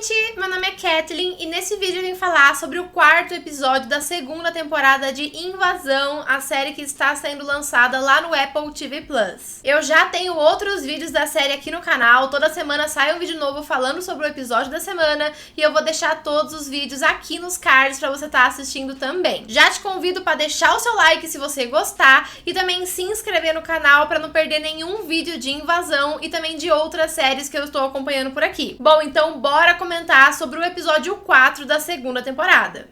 gente! Meu nome é Kathleen e nesse vídeo eu vim falar sobre o quarto episódio da segunda temporada de Invasão, a série que está sendo lançada lá no Apple TV+. Eu já tenho outros vídeos da série aqui no canal, toda semana sai um vídeo novo falando sobre o episódio da semana e eu vou deixar todos os vídeos aqui nos cards pra você estar assistindo também. Já te convido para deixar o seu like se você gostar e também se inscrever no canal para não perder nenhum vídeo de Invasão e também de outras séries que eu estou acompanhando por aqui. Bom, então bora comentar sobre o episódio 4 da segunda temporada.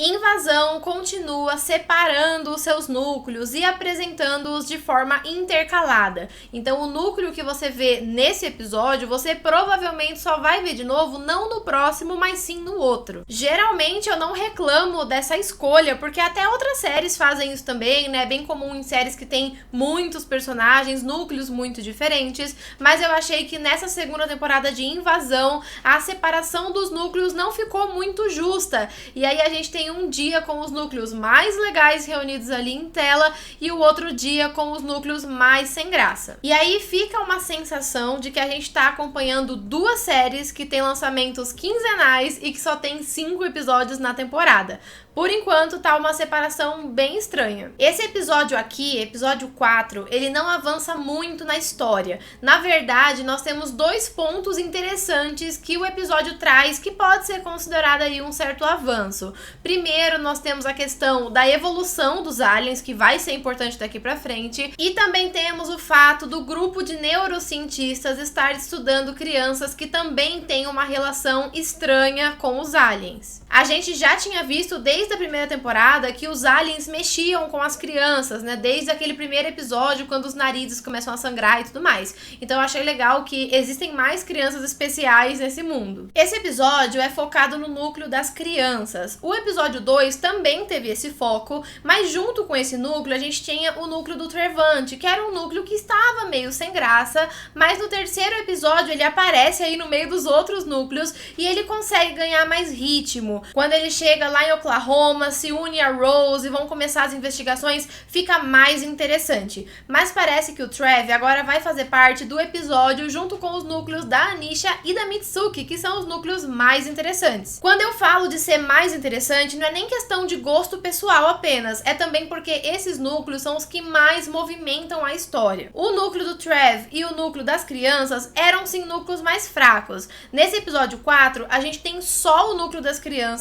Invasão continua separando os seus núcleos e apresentando-os de forma intercalada. Então o núcleo que você vê nesse episódio, você provavelmente só vai ver de novo não no próximo, mas sim no outro. Geralmente eu não reclamo dessa escolha, porque até outras séries fazem isso também, né? É bem comum em séries que tem muitos personagens, núcleos muito diferentes, mas eu achei que nessa segunda temporada de Invasão, a separação dos núcleos não ficou muito justa. E aí a gente tem um dia com os núcleos mais legais reunidos ali em tela e o outro dia com os núcleos mais sem graça. E aí fica uma sensação de que a gente tá acompanhando duas séries que têm lançamentos quinzenais e que só tem 5 episódios na temporada. Por enquanto, tá uma separação bem estranha. Esse episódio aqui, episódio 4, ele não avança muito na história. Na verdade, nós temos 2 pontos interessantes que o episódio traz que pode ser considerado aí um certo avanço. Primeiro, nós temos a questão da evolução dos aliens, que vai ser importante daqui pra frente. E também temos o fato do grupo de neurocientistas estar estudando crianças que também têm uma relação estranha com os aliens. A gente já tinha visto desde a primeira temporada que os aliens mexiam com as crianças, né? Desde aquele primeiro episódio, quando os narizes começam a sangrar e tudo mais. Então eu achei legal que existem mais crianças especiais nesse mundo. Esse episódio é focado no núcleo das crianças. O episódio 2 também teve esse foco, mas junto com esse núcleo a gente tinha o núcleo do Trevante, que era um núcleo que estava meio sem graça, mas no terceiro episódio ele aparece aí no meio dos outros núcleos e ele consegue ganhar mais ritmo. Quando ele chega lá em Oklahoma, se une a Rose e vão começar as investigações, fica mais interessante. Mas parece que o Trev agora vai fazer parte do episódio junto com os núcleos da Anisha e da Mitsuki, que são os núcleos mais interessantes. Quando eu falo de ser mais interessante, não é nem questão de gosto pessoal apenas, é também porque esses núcleos são os que mais movimentam a história. O núcleo do Trev e o núcleo das crianças eram sim núcleos mais fracos. Nesse episódio 4, a gente tem só o núcleo das crianças,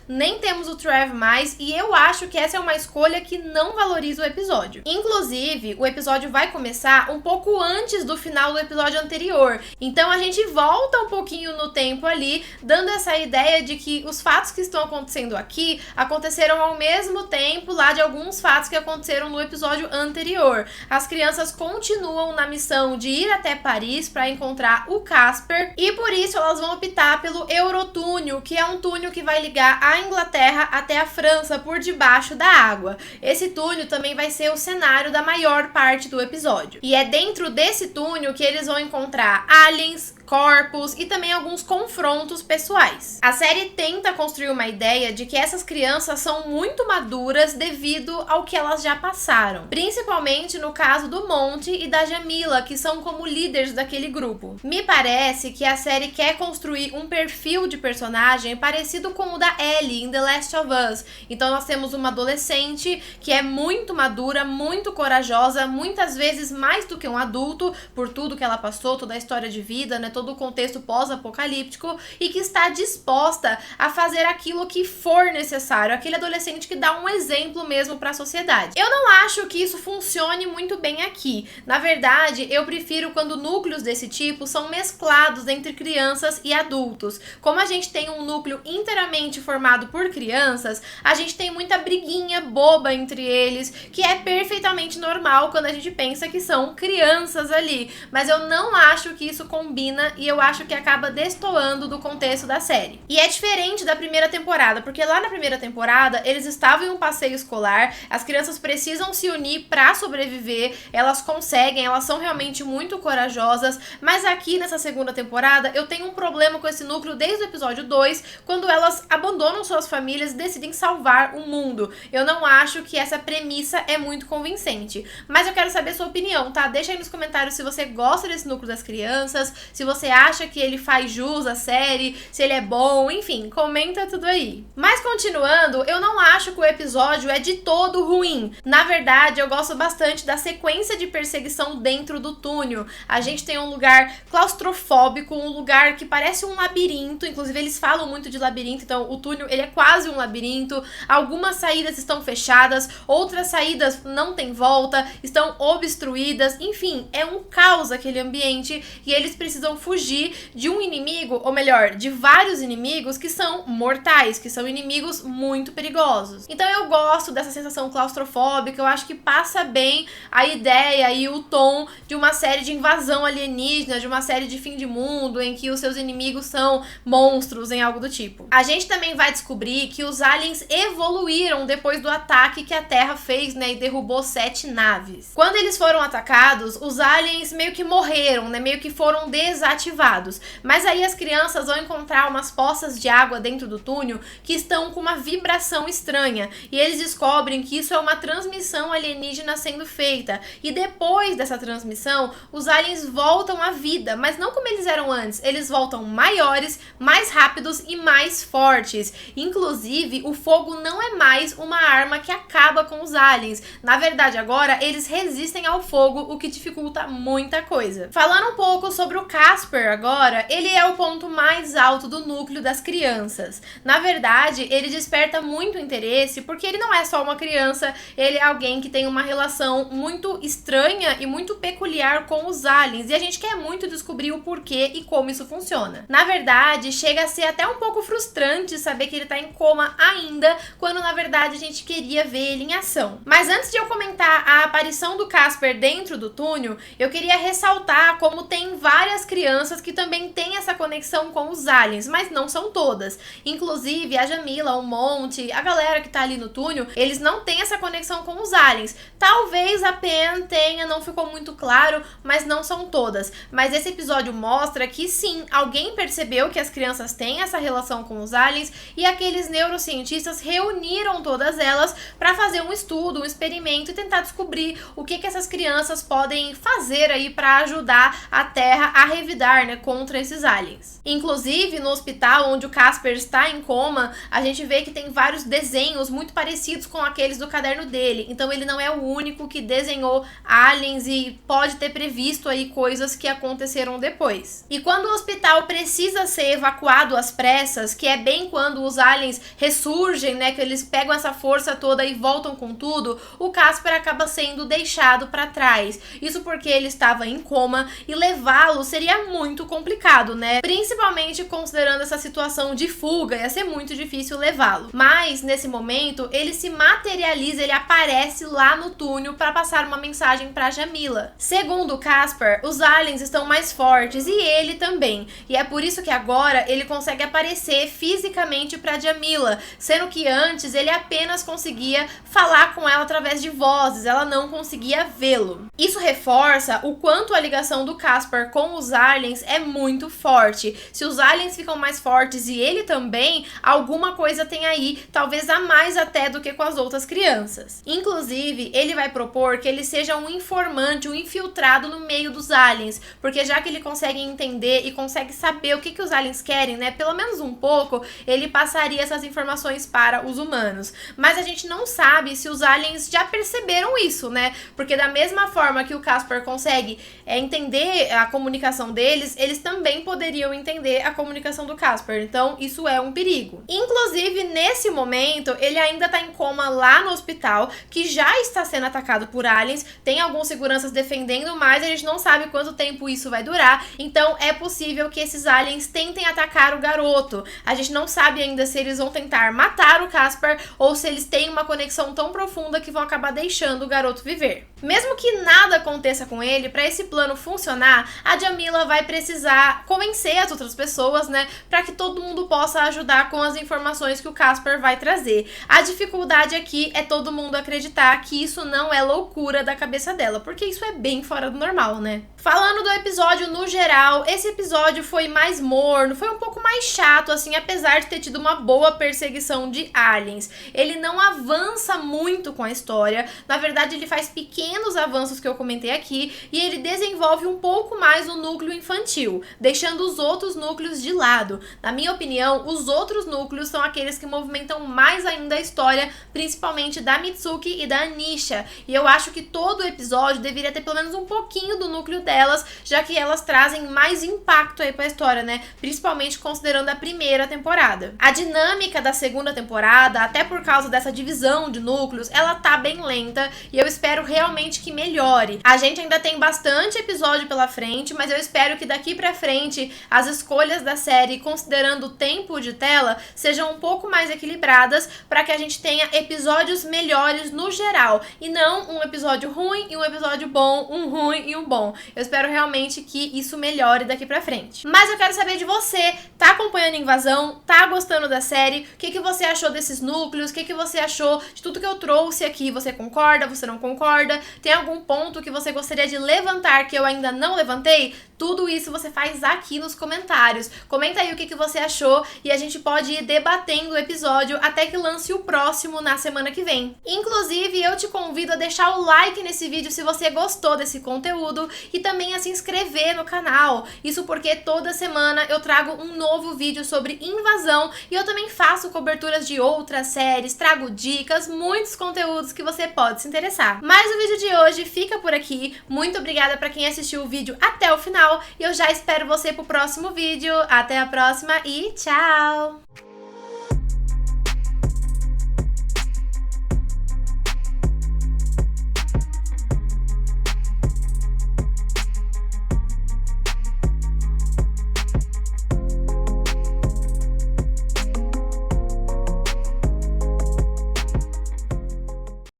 nem temos o Trev mais, e eu acho que essa é uma escolha que não valoriza o episódio. Inclusive, o episódio vai começar um pouco antes do final do episódio anterior, então a gente volta um pouquinho no tempo ali, dando essa ideia de que os fatos que estão acontecendo aqui aconteceram ao mesmo tempo lá de alguns fatos que aconteceram no episódio anterior. As crianças continuam na missão de ir até Paris para encontrar o Casper, e por isso elas vão optar pelo Eurotúnel, que é um túnel que vai ligar a Inglaterra até a França por debaixo da água. Esse túnel também vai ser o cenário da maior parte do episódio. E é dentro desse túnel que eles vão encontrar aliens, corpos e também alguns confrontos pessoais. A série tenta construir uma ideia de que essas crianças são muito maduras devido ao que elas já passaram, principalmente no caso do Monty e da Jamila, que são como líderes daquele grupo. Me parece que a série quer construir um perfil de personagem parecido com o da Ellie em The Last of Us. Então nós temos uma adolescente que é muito madura, muito corajosa, muitas vezes mais do que um adulto, por tudo que ela passou, toda a história de vida, né? Todo o contexto pós-apocalíptico, e que está disposta a fazer aquilo que for necessário, aquele adolescente que dá um exemplo mesmo para a sociedade. Eu não acho que isso funcione muito bem aqui. Na verdade, eu prefiro quando núcleos desse tipo são mesclados entre crianças e adultos. Como a gente tem um núcleo inteiramente formado por crianças, a gente tem muita briguinha boba entre eles, que é perfeitamente normal quando a gente pensa que são crianças ali, mas eu não acho que isso combina e eu acho que acaba destoando do contexto da série. E é diferente da primeira temporada, porque lá na primeira temporada eles estavam em um passeio escolar, as crianças precisam se unir pra sobreviver, elas conseguem, elas são realmente muito corajosas, mas aqui nessa segunda temporada eu tenho um problema com esse núcleo desde o episódio 2, quando elas abandonam suas famílias e decidem tentem salvar o mundo. Eu não acho que essa premissa é muito convincente. Mas eu quero saber sua opinião, tá? Deixa aí nos comentários se você gosta desse núcleo das crianças, se você acha que ele faz jus à série, se ele é bom, enfim, comenta tudo aí. Mas continuando, eu não acho que o episódio é de todo ruim. Na verdade, eu gosto bastante da sequência de perseguição dentro do túnel. A gente tem um lugar claustrofóbico, um lugar que parece um labirinto, inclusive eles falam muito de labirinto, então o túnel ele é quase um labirinto. Algumas saídas estão fechadas, outras saídas não tem volta, estão obstruídas, enfim, é um caos aquele ambiente e eles precisam fugir de um inimigo, ou melhor, de vários inimigos que são mortais, que são inimigos muito perigosos. Então eu gosto dessa sensação claustrofóbica, eu acho que passa bem a ideia e o tom de uma série de invasão alienígena, de uma série de fim de mundo, em que os seus inimigos são monstros, em algo do tipo. A gente também vai descobrir que os aliens evoluíram depois do ataque que a Terra fez, né, e derrubou 7 naves. Quando eles foram atacados, os aliens meio que morreram, né, meio que foram desativados. Mas aí as crianças vão encontrar umas poças de água dentro do túnel que estão com uma vibração estranha. E eles descobrem que isso é uma transmissão alienígena sendo feita. E depois dessa transmissão, os aliens voltam à vida, mas não como eles eram antes. Eles voltam maiores, mais rápidos e mais fortes. Inclusive, o fogo não é mais uma arma que acaba com os aliens. Na verdade, agora, eles resistem ao fogo, o que dificulta muita coisa. Falando um pouco sobre o Casper agora, ele é o ponto mais alto do núcleo das crianças. Na verdade, ele desperta muito interesse porque ele não é só uma criança, ele é alguém que tem uma relação muito estranha e muito peculiar com os aliens, e a gente quer muito descobrir o porquê e como isso funciona. Na verdade, chega a ser até um pouco frustrante saber que ele tá em coma ainda, quando na verdade a gente queria ver ele em ação. Mas antes de eu comentar a aparição do Casper dentro do túnel, eu queria ressaltar como tem várias crianças que também têm essa conexão com os aliens, mas não são todas. Inclusive a Jamila, o Monty, a galera que tá ali no túnel, eles não têm essa conexão com os aliens. Talvez a Pen tenha, não ficou muito claro, mas não são todas. Mas esse episódio mostra que sim, alguém percebeu que as crianças têm essa relação com os aliens e aqueles neurocientistas reuniram todas elas para fazer um estudo, um experimento e tentar descobrir o que essas crianças podem fazer aí para ajudar a Terra a revidar, né, contra esses aliens. Inclusive, no hospital onde o Casper está em coma, a gente vê que tem vários desenhos muito parecidos com aqueles do caderno dele. Então ele não é o único que desenhou aliens e pode ter previsto aí coisas que aconteceram depois. E quando o hospital precisa ser evacuado às pressas, que é bem quando os aliens ressurgem, né, que eles pegam essa força toda e voltam com tudo, o Casper acaba sendo deixado para trás. Isso porque ele estava em coma e levá-lo seria muito complicado, né? Principalmente considerando essa situação de fuga, ia ser muito difícil levá-lo. Mas nesse momento ele se materializa, ele aparece lá no túnel para passar uma mensagem para Jamila. Segundo o Casper, os aliens estão mais fortes e ele também. E é por isso que agora ele consegue aparecer fisicamente para Jamila, sendo que antes ele apenas conseguia falar com ela através de vozes, ela não conseguia vê-lo. Isso reforça o quanto a ligação do Casper com os aliens é muito forte. Se os aliens ficam mais fortes e ele também, alguma coisa tem aí, talvez a mais até do que com as outras crianças. Inclusive, ele vai propor que ele seja um informante, um infiltrado no meio dos aliens, porque já que ele consegue entender e consegue saber o que os aliens querem, né, pelo menos um pouco, ele passaria essas informações para os humanos. Mas a gente não sabe se os aliens já perceberam isso, né, porque da mesma forma que o Casper consegue entender a comunicação deles, eles também poderiam entender a comunicação do Casper, então isso é um perigo. Inclusive, nesse momento, ele ainda tá em coma lá no hospital, que já está sendo atacado por aliens, tem alguns seguranças defendendo, mas a gente não sabe quanto tempo isso vai durar, então é possível que esses aliens tentem atacar o garoto. A gente não sabe ainda se eles vão tentar matar o Casper ou se eles têm uma conexão tão profunda que vão acabar deixando o garoto viver. Mesmo que nada aconteça com ele, para esse plano funcionar, a Jamila Camila vai precisar convencer as outras pessoas, né, pra que todo mundo possa ajudar com as informações que o Casper vai trazer. A dificuldade aqui é todo mundo acreditar que isso não é loucura da cabeça dela, porque isso é bem fora do normal, né? Falando do episódio no geral, esse episódio foi mais morno, foi um pouco mais chato, assim, apesar de ter tido uma boa perseguição de aliens. Ele não avança muito com a história, na verdade ele faz pequenos avanços que eu comentei aqui, e ele desenvolve um pouco mais o núcleo infantil, deixando os outros núcleos de lado. Na minha opinião, os outros núcleos são aqueles que movimentam mais ainda a história, principalmente da Mitsuki e da Anisha, e eu acho que todo o episódio deveria ter pelo menos um pouquinho do núcleo delas, já que elas trazem mais impacto aí pra história, né? Principalmente considerando a primeira temporada. A dinâmica da segunda temporada, até por causa dessa divisão de núcleos, ela tá bem lenta e eu espero realmente que melhore. A gente ainda tem bastante episódio pela frente, mas eu espero que daqui pra frente as escolhas da série, considerando o tempo de tela, sejam um pouco mais equilibradas para que a gente tenha episódios melhores no geral e não um episódio ruim e um episódio bom, um ruim e um bom. Eu espero realmente que isso melhore daqui pra frente. Mas eu quero saber de você, tá acompanhando a Invasão? Tá gostando da série? O que você achou desses núcleos? O que você achou de tudo que eu trouxe aqui? Você concorda? Você não concorda? Tem algum ponto que você gostaria de levantar que eu ainda não levantei? Tudo isso você faz aqui nos comentários. Comenta aí o que você achou e a gente pode ir debatendo o episódio até que lance o próximo na semana que vem. Inclusive, eu te convido a deixar o like nesse vídeo se você gostou desse conteúdo e também a se inscrever no canal. Isso porque toda semana eu trago um novo vídeo sobre Invasão e eu também faço coberturas de outras séries, trago dicas, muitos conteúdos que você pode se interessar. Mas o vídeo de hoje fica por aqui. Muito obrigada para quem assistiu o vídeo até o final e eu já espero você pro próximo vídeo. Até a próxima e tchau!